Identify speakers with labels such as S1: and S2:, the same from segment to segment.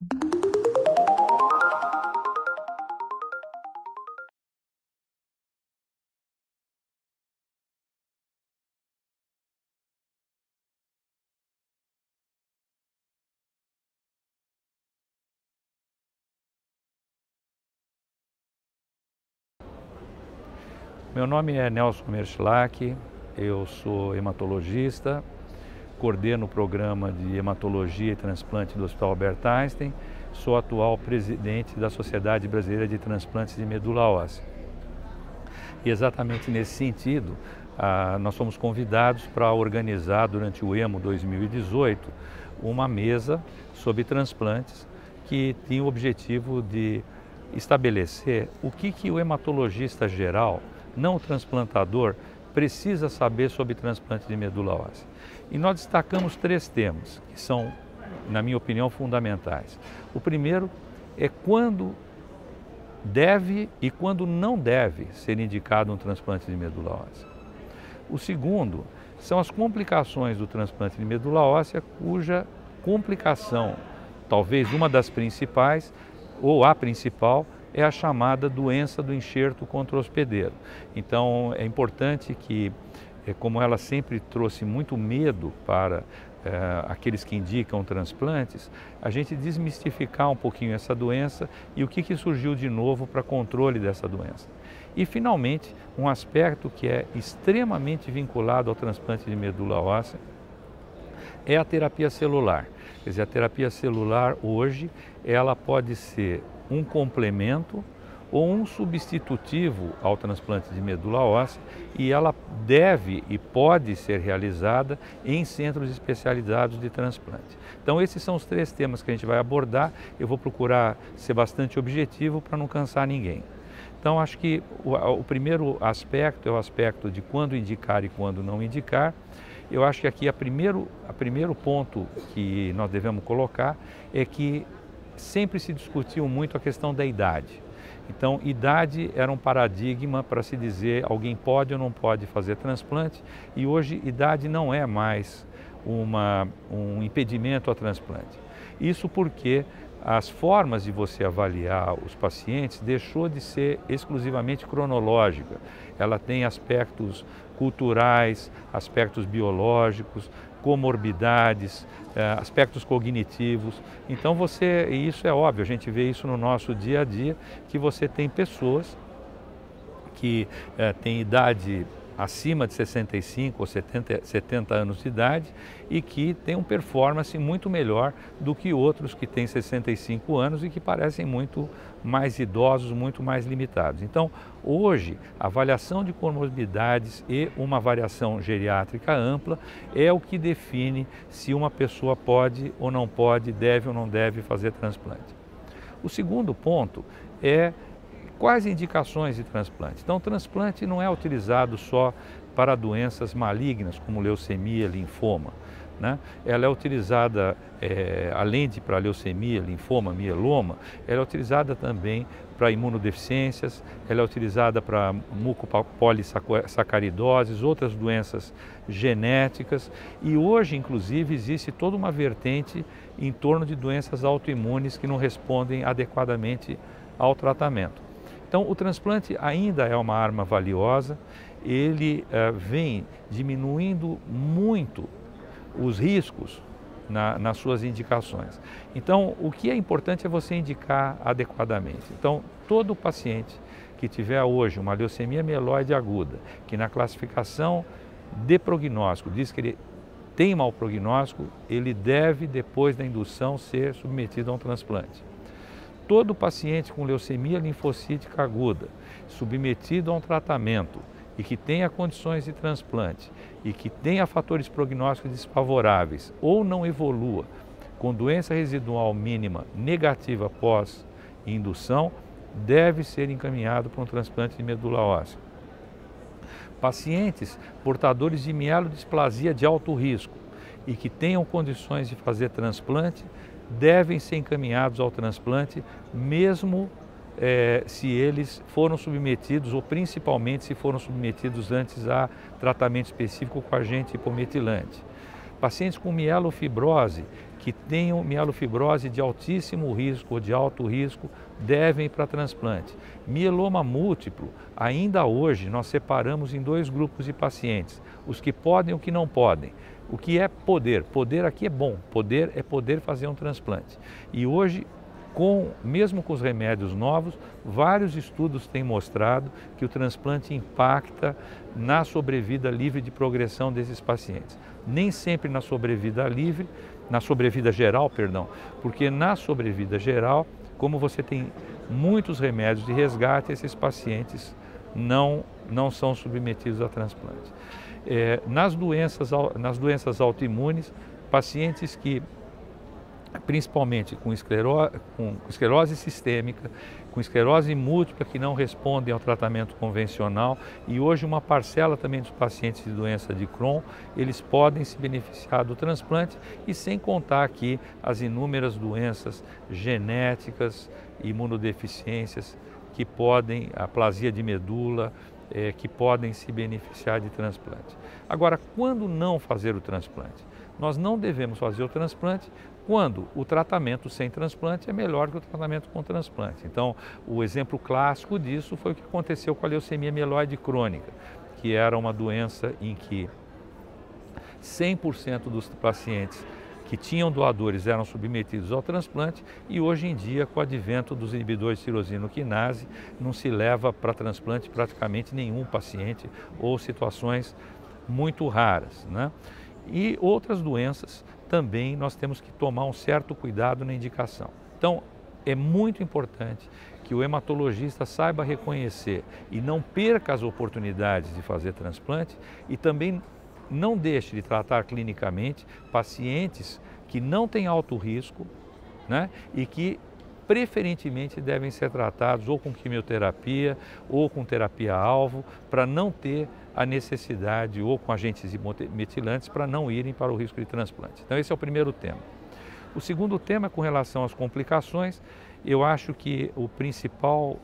S1: Meu nome é Nelson Merschlach, eu sou hematologista, coordeno o programa de hematologia e transplante do Hospital Albert Einstein, sou atual presidente da Sociedade Brasileira de Transplantes de Medula Óssea. E exatamente nesse sentido, nós fomos convidados para organizar durante o EMO 2018 uma mesa sobre transplantes que tinha o objetivo de estabelecer o que o hematologista geral, não o transplantador, precisa saber sobre transplante de medula óssea. E nós destacamos 3 temas que são, na minha opinião, fundamentais. O primeiro é quando deve e quando não deve ser indicado um transplante de medula óssea. O segundo são as complicações do transplante de medula óssea, cuja complicação, talvez uma das principais, ou a principal, é a chamada doença do enxerto contra-hospedeiro. Então é importante que, como ela sempre trouxe muito medo para aqueles que indicam transplantes, a gente desmistificar um pouquinho essa doença e o que surgiu de novo para controle dessa doença. E finalmente, um aspecto que é extremamente vinculado ao transplante de medula óssea é a terapia celular. Quer dizer, a terapia celular hoje, ela pode ser um complemento ou um substitutivo ao transplante de medula óssea e ela deve e pode ser realizada em centros especializados de transplante. Então esses são os 3 temas que a gente vai abordar. Eu vou procurar ser bastante objetivo para não cansar ninguém. Então acho que o primeiro aspecto é o aspecto de quando indicar e quando não indicar. Eu acho que aqui o primeiro ponto que nós devemos colocar é que sempre se discutiu muito a questão da idade. Então, idade era um paradigma para se dizer alguém pode ou não pode fazer transplante e hoje idade não é mais um impedimento ao transplante. Isso porque as formas de você avaliar os pacientes deixou de ser exclusivamente cronológica. Ela tem aspectos culturais, aspectos biológicos, comorbidades, aspectos cognitivos. Então e isso é óbvio, a gente vê isso no nosso dia a dia, que você tem pessoas que têm idade acima de 65 ou 70 anos de idade e que têm uma performance muito melhor do que outros que têm 65 anos e que parecem muito mais idosos, muito mais limitados. Então, hoje, a avaliação de comorbidades e uma variação geriátrica ampla é o que define se uma pessoa pode ou não pode, deve ou não deve fazer transplante. O segundo ponto é quais indicações de transplante? Então, o transplante não é utilizado só para doenças malignas, como leucemia, linfoma, né? Ela é utilizada, além de para leucemia, linfoma, mieloma, ela é utilizada também para imunodeficiências, ela é utilizada para mucopolissacaridoses, outras doenças genéticas e hoje, inclusive, existe toda uma vertente em torno de doenças autoimunes que não respondem adequadamente ao tratamento. Então, o transplante ainda é uma arma valiosa, ele vem diminuindo muito os riscos nas suas indicações. Então, o que é importante é você indicar adequadamente. Então, todo paciente que tiver hoje uma leucemia mieloide aguda, que na classificação de prognóstico diz que ele tem mau prognóstico, ele deve, depois da indução, ser submetido a um transplante. Todo paciente com leucemia linfocítica aguda, submetido a um tratamento e que tenha condições de transplante e que tenha fatores prognósticos desfavoráveis ou não evolua com doença residual mínima negativa após indução, deve ser encaminhado para um transplante de medula óssea. Pacientes portadores de mielodisplasia de alto risco e que tenham condições de fazer transplante, devem ser encaminhados ao transplante, mesmo se eles foram submetidos, ou principalmente se foram submetidos antes a tratamento específico com agente hipometilante. Pacientes com mielofibrose, que tenham mielofibrose de altíssimo risco ou de alto risco devem ir para transplante. Mieloma múltiplo, ainda hoje nós separamos em 2 grupos de pacientes, os que podem e os que não podem. O que é poder? Poder aqui é bom, poder é poder fazer um transplante. E hoje, mesmo com os remédios novos, vários estudos têm mostrado que o transplante impacta na sobrevida livre de progressão desses pacientes. Nem sempre na sobrevida geral, porque na sobrevida geral, como você tem muitos remédios de resgate, esses pacientes não são submetidos a transplante. Nas doenças autoimunes, pacientes que, principalmente com esclerose sistêmica, com esclerose múltipla que não respondem ao tratamento convencional, e hoje uma parcela também dos pacientes de doença de Crohn, eles podem se beneficiar do transplante, e sem contar aqui as inúmeras doenças genéticas, imunodeficiências, que podem, a aplasia de medula, que podem se beneficiar de transplante. Agora, quando não fazer o transplante? Nós não devemos fazer o transplante quando o tratamento sem transplante é melhor que o tratamento com transplante. Então, o exemplo clássico disso foi o que aconteceu com a leucemia mieloide crônica, que era uma doença em que 100% dos pacientes que tinham doadores eram submetidos ao transplante, e hoje em dia, com o advento dos inibidores de tirosina quinase, não se leva para transplante praticamente nenhum paciente, ou situações muito raras, né? E outras doenças também nós temos que tomar um certo cuidado na indicação. Então, é muito importante que o hematologista saiba reconhecer e não perca as oportunidades de fazer transplante, e também não deixe de tratar clinicamente pacientes que não têm alto risco, né, e que preferentemente devem ser tratados ou com quimioterapia ou com terapia-alvo, para não ter a necessidade, ou com agentes metilantes, para não irem para o risco de transplante. Então esse é o primeiro tema. O segundo tema é com relação às complicações. Eu acho que o principal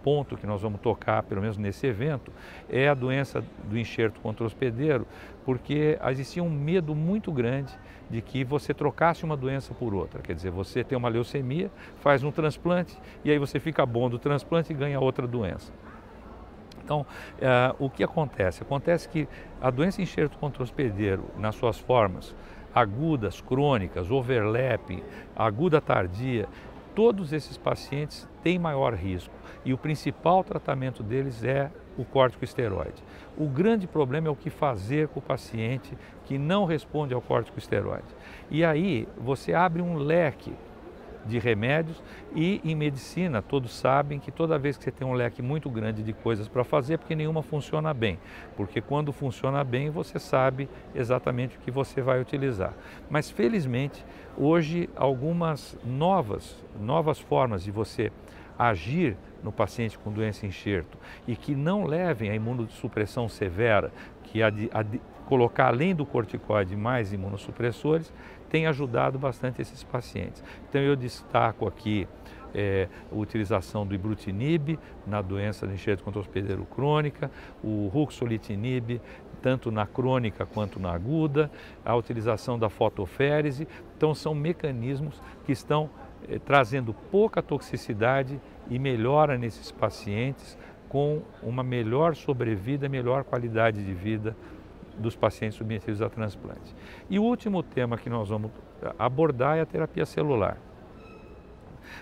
S1: ponto que nós vamos tocar, pelo menos nesse evento, é a doença do enxerto contra-hospedeiro, porque existia um medo muito grande de que você trocasse uma doença por outra. Quer dizer, você tem uma leucemia, faz um transplante, e aí você fica bom do transplante e ganha outra doença. Então, o que acontece? Acontece que a doença enxerto contra-hospedeiro, nas suas formas agudas, crônicas, overlapping, aguda tardia, todos esses pacientes têm maior risco, e o principal tratamento deles é o corticosteroide. O grande problema é o que fazer com o paciente que não responde ao corticosteroide. E aí você abre um leque de remédios, e em medicina todos sabem que toda vez que você tem um leque muito grande de coisas para fazer, é porque nenhuma funciona bem, porque quando funciona bem você sabe exatamente o que você vai utilizar. Mas felizmente hoje algumas novas formas de você agir no paciente com doença enxerto, e que não levem à imunossupressão severa, que colocar além do corticoide mais imunossupressores, tem ajudado bastante esses pacientes. Então eu destaco aqui a utilização do ibrutinib na doença de enxerto contra-hospedeiro crônica, o ruxolitinib tanto na crônica quanto na aguda, a utilização da fotoférese. Então são mecanismos que estão trazendo pouca toxicidade e melhora nesses pacientes, com uma melhor sobrevida, melhor qualidade de vida dos pacientes submetidos a transplante. E o último tema que nós vamos abordar é a terapia celular.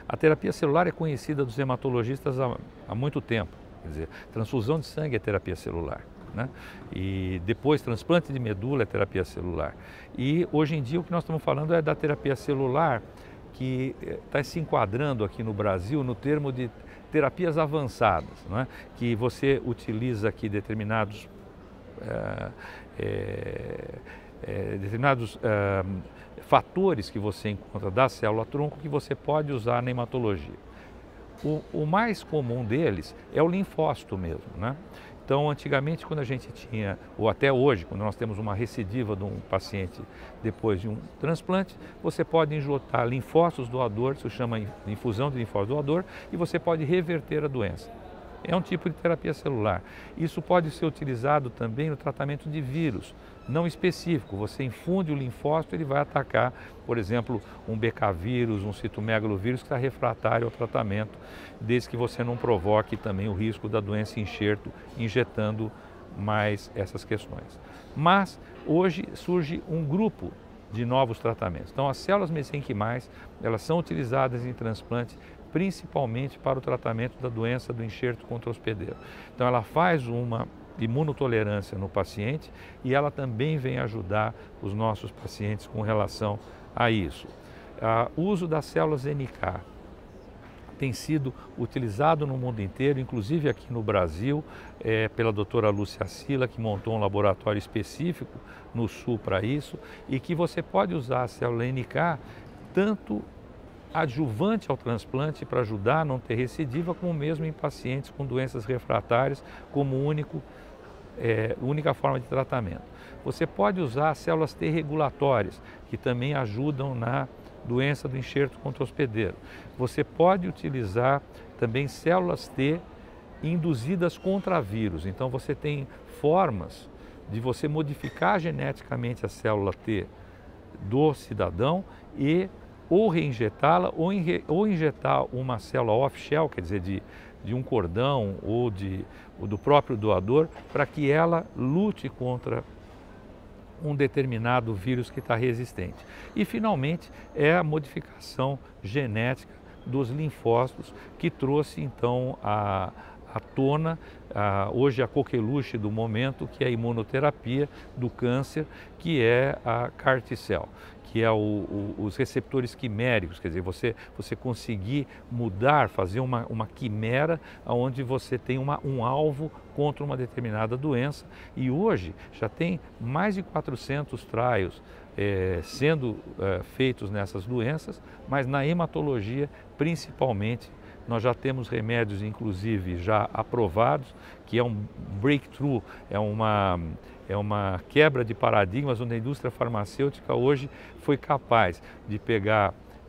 S1: A terapia celular é conhecida dos hematologistas há muito tempo. Quer dizer, transfusão de sangue é terapia celular, né? E depois transplante de medula é terapia celular. E hoje em dia o que nós estamos falando é da terapia celular, que está se enquadrando aqui no Brasil no termo de terapias avançadas, né? Que você utiliza aqui determinados fatores que você encontra da célula-tronco que você pode usar na hematologia. O mais comum deles é o linfócito mesmo, né? Então, antigamente, quando a gente tinha, ou até hoje, quando nós temos uma recidiva de um paciente depois de um transplante, você pode injetar linfócitos doadores, isso chama infusão de linfócito doador, e você pode reverter a doença. é um tipo de terapia celular. Isso pode ser utilizado também no tratamento de vírus, não específico. Você infunde o linfócito, ele vai atacar, por exemplo, um BK vírus, um citomegalovírus que está refratário ao tratamento, desde que você não provoque também o risco da doença enxerto, injetando mais essas questões. Mas hoje surge um grupo de novos tratamentos. Então, as células mesenquimais, elas são utilizadas em transplante principalmente para o tratamento da doença do enxerto contra hospedeiro. Então, ela faz uma imunotolerância no paciente e ela também vem ajudar os nossos pacientes com relação a isso. O uso das células NK tem sido utilizado no mundo inteiro, inclusive aqui no Brasil, pela doutora Lúcia Sila, que montou um laboratório específico no Sul para isso, e que você pode usar a célula NK tanto adjuvante ao transplante para ajudar a não ter recidiva, como mesmo em pacientes com doenças refratárias como única forma de tratamento. Você pode usar células T regulatórias, que também ajudam na doença do enxerto contra hospedeiro. Você pode utilizar também células T induzidas contra vírus. Então você tem formas de você modificar geneticamente a célula T do cidadão e ou reinjetá-la ou injetar uma célula off-shell, quer dizer, de um cordão ou do próprio doador, para que ela lute contra um determinado vírus que está resistente. E, finalmente, é a modificação genética dos linfócitos que trouxe, então, à tona, hoje a coqueluche do momento, que é a imunoterapia do câncer, que é a CAR T-cell, que é os receptores quiméricos, quer dizer, você conseguir mudar, fazer uma quimera onde você tem um alvo contra uma determinada doença. E hoje já tem mais de 400 trials sendo feitos nessas doenças, mas na hematologia principalmente. Nós já temos remédios, inclusive, já aprovados, que é um breakthrough, é uma quebra de paradigmas, onde a indústria farmacêutica hoje foi capaz de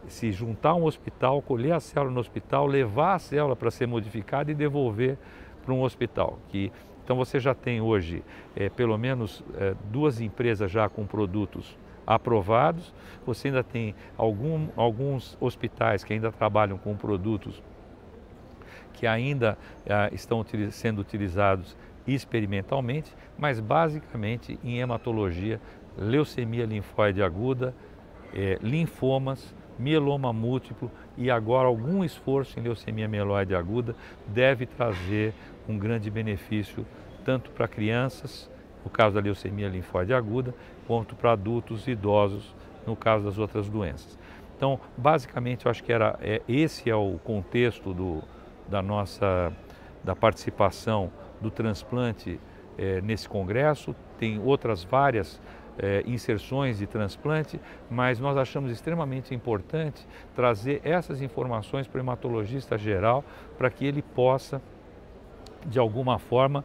S1: se juntar a um hospital, colher a célula no hospital, levar a célula para ser modificada e devolver para um hospital. Então você já tem hoje pelo menos 2 empresas já com produtos aprovados, você ainda tem alguns hospitais que ainda trabalham com produtos que ainda estão sendo utilizados experimentalmente, mas basicamente em hematologia, leucemia linfóide aguda, linfomas, mieloma múltiplo e agora algum esforço em leucemia mieloide aguda deve trazer um grande benefício tanto para crianças, no caso da leucemia linfóide aguda, quanto para adultos e idosos, no caso das outras doenças. Então, basicamente, eu acho que esse é o contexto da participação do transplante nesse congresso. Tem outras várias inserções de transplante, mas nós achamos extremamente importante trazer essas informações para o hematologista geral, para que ele possa, de alguma forma,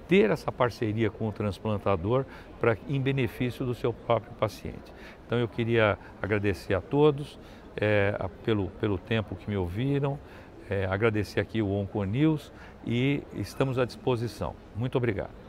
S1: ter essa parceria com o transplantador em benefício do seu próprio paciente. Então eu queria agradecer a todos pelo tempo que me ouviram, agradecer aqui o OncoNews e estamos à disposição. Muito obrigado.